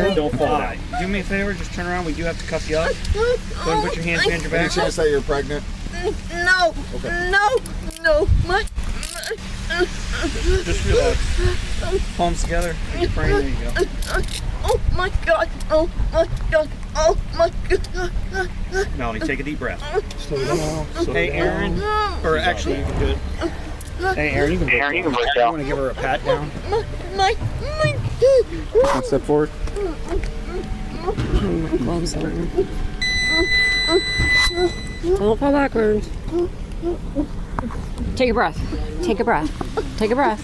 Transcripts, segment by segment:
here. Don't fall out. Do me a favor, just turn around. We do have to cuff you up. Go ahead and put your hands behind your back. Any chance that you're pregnant? No. Okay. No. Just relax. Palms together. Keep praying. There you go. Oh my God. Oh my God. Melanie, take a deep breath. Slow down. Hey, Aaron. Or actually, you can do it. Hey, Aaron, you can break down. You want to give her a pat down? My One step forward. gloves on. Don't fall backwards. Take a breath. Take a breath. Take a breath.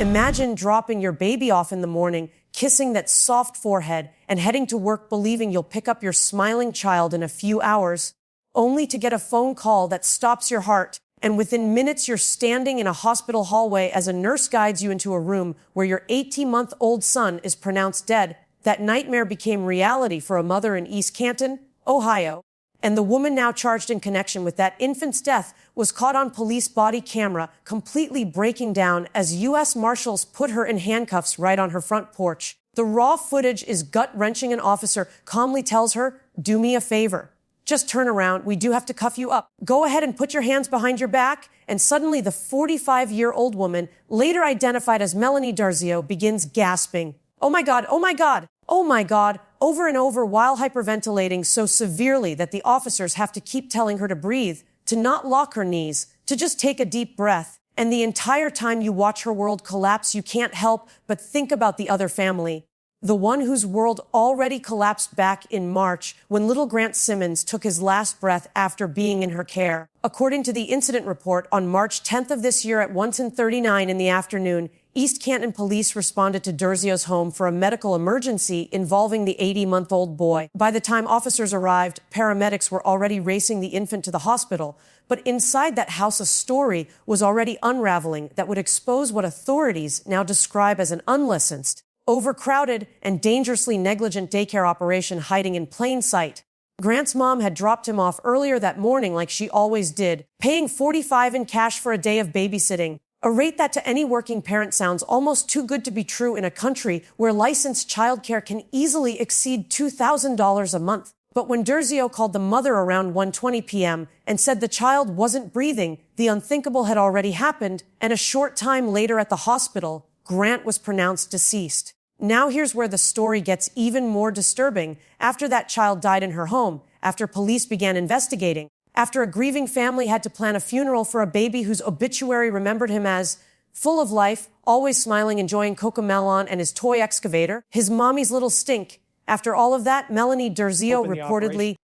Imagine dropping your baby off in the morning, kissing that soft forehead, and heading to work believing you'll pick up your smiling child in a few hours, only to get a phone call that stops your heart, and within minutes you're standing in a hospital hallway as a nurse guides you into a room where your 18-month-old son is pronounced dead. That nightmare became reality for a mother in East Canton, Ohio. And the woman now charged in connection with that infant's death was caught on police body camera, completely breaking down as U.S. Marshals put her in handcuffs right on her front porch. The raw footage is gut-wrenching. An officer calmly tells her, "Do me a favor. Just turn around. We do have to cuff you up. Go ahead and put your hands behind your back." And suddenly the 45-year-old woman, later identified as Melanie Dearzio, begins gasping. "Oh my God, oh my God, oh my God," over and over while hyperventilating so severely that the officers have to keep telling her to breathe, to not lock her knees, to just take a deep breath. And the entire time you watch her world collapse, you can't help but think about the other family. The one whose world already collapsed back in March when little Grant Simmons took his last breath after being in her care. According to the incident report, on March 10th of this year at 1:39 in the afternoon, East Canton police responded to Dearzio's home for a medical emergency involving the 80-month-old boy. By the time officers arrived, paramedics were already racing the infant to the hospital. But inside that house, a story was already unraveling that would expose what authorities now describe as an unlicensed, overcrowded, and dangerously negligent daycare operation hiding in plain sight. Grant's mom had dropped him off earlier that morning like she always did, paying $45 in cash for a day of babysitting. A rate that to any working parent sounds almost too good to be true in a country where licensed childcare can easily exceed $2,000 a month. But when Dearzio called the mother around 1:20 p.m. and said the child wasn't breathing, the unthinkable had already happened, and a short time later at the hospital, Grant was pronounced deceased. Now here's where the story gets even more disturbing. After that child died in her home, after police began investigating, after a grieving family had to plan a funeral for a baby whose obituary remembered him as full of life, always smiling, enjoying Cocomelon and his toy excavator, his mommy's little stink. After all of that, Melanie Dearzio reportedly...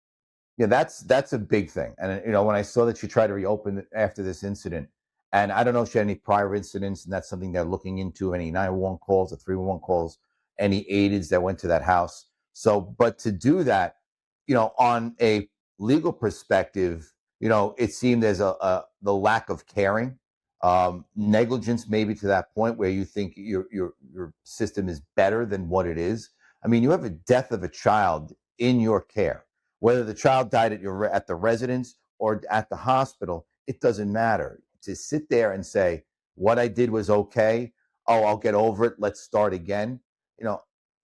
Yeah, that's a big thing. And, when I saw that she tried to reopen it after this incident, and I don't know if she had any prior incidents, and that's something they're looking into, any 911 calls or 311 calls, any aides that went to that house. So, but to do that, on a legal perspective, it seemed there's the lack of caring, negligence maybe to that point where you think your system is better than what it is. I mean, you have a death of a child in your care, whether the child died at the residence or at the hospital, it doesn't matter. To sit there and say, what I did was okay. Oh, I'll get over it. Let's start again.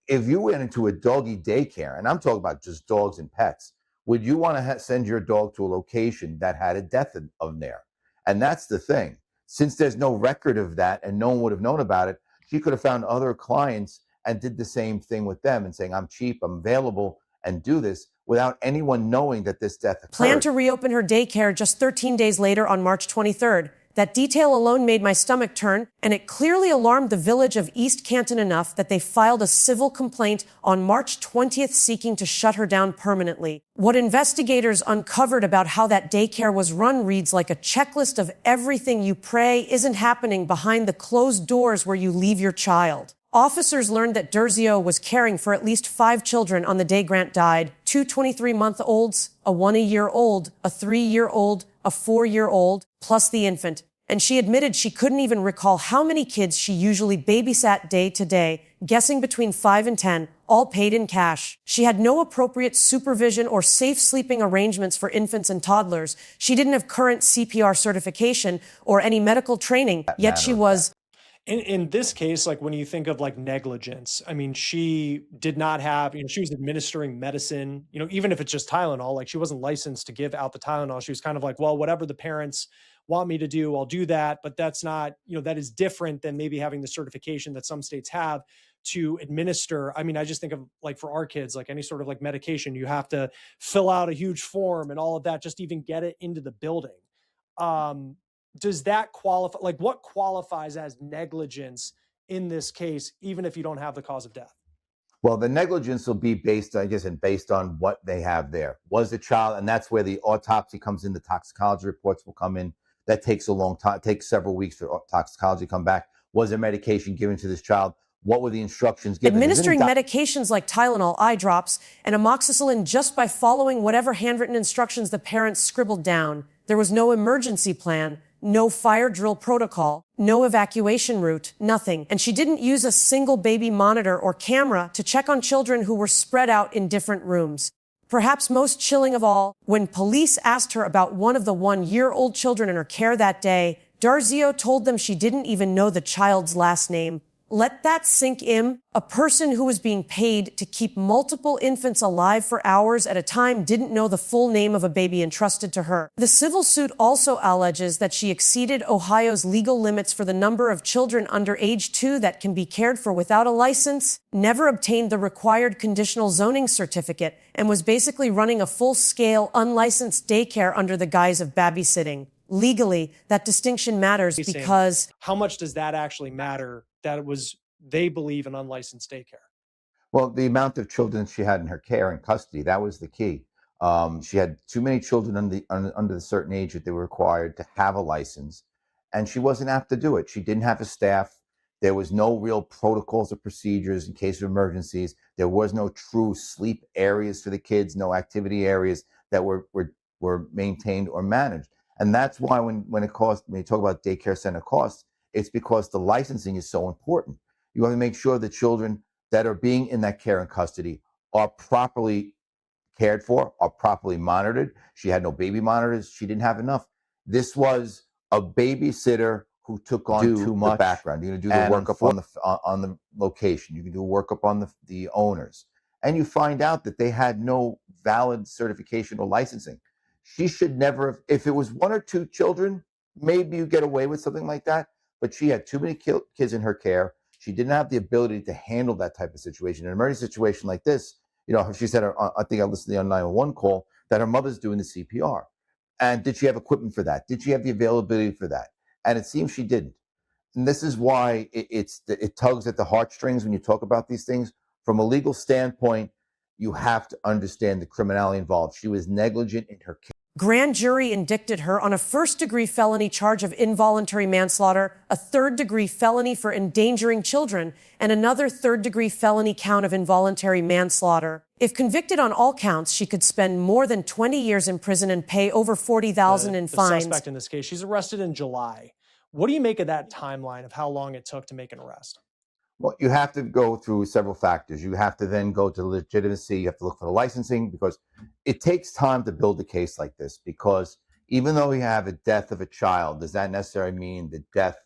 If you went into a doggy daycare, and I'm talking about just dogs and pets, would you want to send your dog to a location that had a death of there? And that's the thing. Since there's no record of that and no one would have known about it, she could have found other clients and did the same thing with them and saying, I'm cheap, I'm available, and do this without anyone knowing that this death occurred. Planned to reopen her daycare just 13 days later on March 23rd. That detail alone made my stomach turn, and it clearly alarmed the village of East Canton enough that they filed a civil complaint on March 20th seeking to shut her down permanently. What investigators uncovered about how that daycare was run reads like a checklist of everything you pray isn't happening behind the closed doors where you leave your child. Officers learned that Dearzio was caring for at least 5 children on the day Grant died, 2 23-month-olds, a 1-year-old, a 3-year-old, a 4-year-old, plus the infant. And she admitted she couldn't even recall how many kids she usually babysat day to day, guessing between 5 and 10, all paid in cash. She had no appropriate supervision or safe sleeping arrangements for infants and toddlers. She didn't have current CPR certification or any medical training, yet she was... In this case, like when you think of like negligence, I mean, she did not have, she was administering medicine, even if it's just Tylenol, like she wasn't licensed to give out the Tylenol. She was kind of like, well, whatever the parents want me to do, I'll do that. But that's not, that is different than maybe having the certification that some states have to administer. I mean, I just think of like for our kids, like any sort of like medication, you have to fill out a huge form and all of that, just to even get it into the building. Does that qualify? Like what qualifies as negligence in this case, even if you don't have the cause of death? Well, the negligence will be based, I guess, and based on what they have there. Was the child, and that's where the autopsy comes in, the toxicology reports will come in. That takes a long time, it takes several weeks for toxicology to come back. Was there medication given to this child? What were the instructions given? Administering medications like Tylenol, eye drops, and amoxicillin just by following whatever handwritten instructions the parents scribbled down. There was no emergency plan, no fire drill protocol, no evacuation route, nothing. And she didn't use a single baby monitor or camera to check on children who were spread out in different rooms. Perhaps most chilling of all, when police asked her about one of the 1-year-old children in her care that day, Dearzio told them she didn't even know the child's last name. Let that sink in. A person who was being paid to keep multiple infants alive for hours at a time didn't know the full name of a baby entrusted to her. The civil suit also alleges that she exceeded Ohio's legal limits for the number of children under age 2 that can be cared for without a license, never obtained the required conditional zoning certificate, and was basically running a full-scale, unlicensed daycare under the guise of babysitting. Legally, that distinction matters because... How much does that actually matter that it was, they believe, an unlicensed daycare? Well, the amount of children she had in her care and custody, that was the key. She had too many children under the certain age that they were required to have a license, and she wasn't apt to do it. She didn't have a staff. There was no real protocols or procedures in case of emergencies. There was no true sleep areas for the kids, no activity areas that were maintained or managed. And that's why when you talk about daycare center costs, it's because the licensing is so important. You want to make sure the children that are being in that care and custody are properly cared for, are properly monitored. She had no baby monitors. She didn't have enough. This was a babysitter who took on too much background. You're going to do the workup on the location. You can do a workup on the owners. And you find out that they had no valid certification or licensing. She should never have, if it was 1 or 2 children, maybe you get away with something like that. But she had too many kids in her care. She didn't have the ability to handle that type of situation. In an emergency situation like this, she said, I think I listened to the 911 call, that her mother's doing the CPR. And did she have equipment for that? Did she have the availability for that? And it seems she didn't. And this is why it tugs at the heartstrings when you talk about these things. From a legal standpoint, you have to understand the criminality involved. She was negligent in her care. Grand jury indicted her on a first-degree felony charge of involuntary manslaughter, a third-degree felony for endangering children, and another third-degree felony count of involuntary manslaughter. If convicted on all counts, she could spend more than 20 years in prison and pay over $40,000 in fines. The suspect in this case, she's arrested in July. What do you make of that timeline of how long it took to make an arrest? Well, you have to go through several factors. You have to then go to legitimacy. You have to look for the licensing, because it takes time to build a case like this. Because even though you have a death of a child, does that necessarily mean the death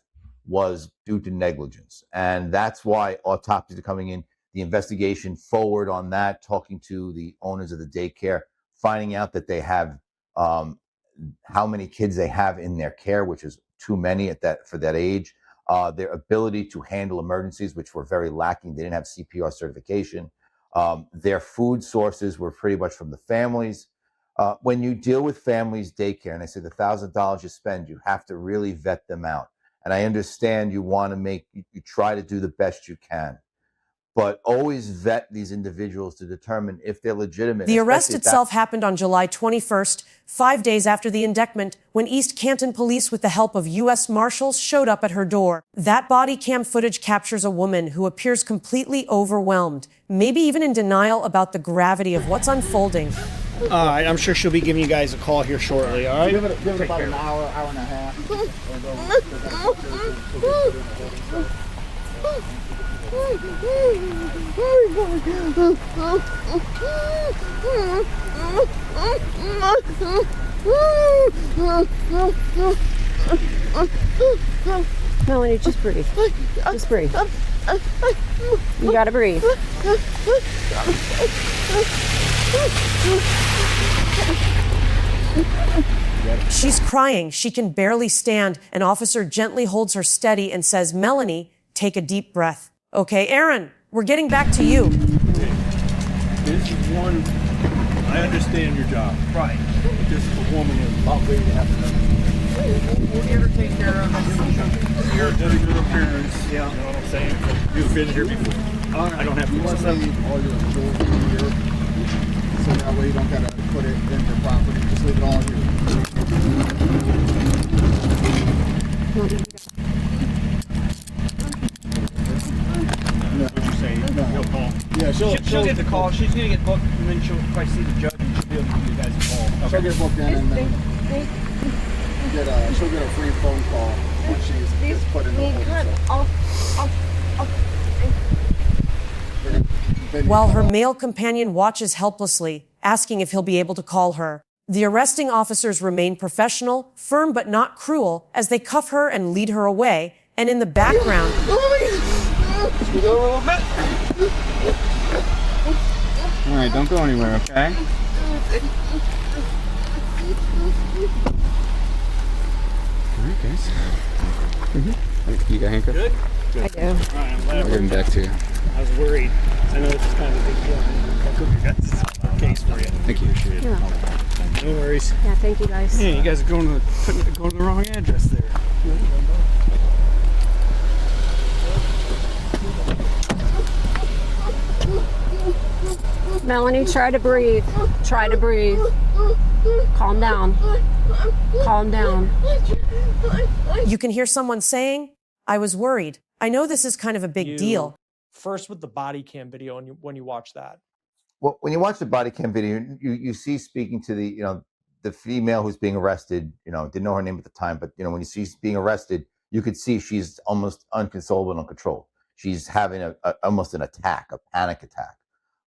was due to negligence? And that's why autopsies are coming in, the investigation forward on that, talking to the owners of the daycare, finding out that they have how many kids they have in their care, which is too many for that age. Their ability to handle emergencies, which were very lacking. They didn't have CPR certification. Their food sources were pretty much from the families. When you deal with families' daycare, and I say the $1,000 you spend, you have to really vet them out. And I understand you try to do the best you can, but always vet these individuals to determine if they're legitimate. The arrest itself happened on July 21st, 5 days after the indictment, when East Canton police, with the help of U.S. Marshals, showed up at her door. That body cam footage captures a woman who appears completely overwhelmed, maybe even in denial about the gravity of what's unfolding. I'm sure she'll be giving you guys a call here shortly, all right? Give it about an hour, hour and a half. Melanie, just breathe. Just breathe. You gotta breathe. She's crying. She can barely stand. An officer gently holds her steady and says, Melanie, take a deep breath. Okay, Aaron, we're getting back to you. This is one, I understand your job. Right. But this is a woman that's about ready to have to. We'll get her taken care of. Your appearance. Yeah. You know what I'm saying? You've been here before. All right. I don't have to. You want to leave all your tools in here, so that way you don't gotta put it in your property. Just leave it all here. What you say? You'll call. Yeah, She'll get the call. She's gonna get booked, and then she'll probably see the judge, and she'll be able to give you guys a call. She'll get booked in, and then she'll get a free phone call when she's put in the hold. While her male companion watches helplessly, asking if he'll be able to call her. The arresting officers remain professional, firm but not cruel, as they cuff her and lead her away. And in the background, All right, don't go anywhere, okay? All right, guys. You got handcuffs? Good? I do. All right, I'm glad I'll give them back to you. I was worried. I know this is kind of a big deal. I'll cook your guys' case for you. Thank you. Appreciate it. No worries. Yeah, thank you guys. Yeah, you guys are going to the wrong address there. Melanie, try to breathe. Try to breathe. Calm down. Calm down. you can hear someone saying, I was worried. I know this is kind of a big deal. First with the body cam video, and when you watch that. Well, when you watch the body cam video, you see speaking to the female who's being arrested. Didn't know her name at the time, but when you see being arrested, you could see she's almost uncontrollable and uncontrolled. She's having almost an attack, a panic attack.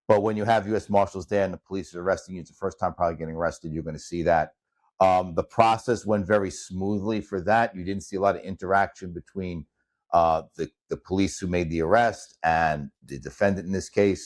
But when you have U.S. Marshals there and the police are arresting you, it's the first time probably getting arrested, you're going to see that. The process went very smoothly for that. You didn't see a lot of interaction between the police who made the arrest and the defendant in this case.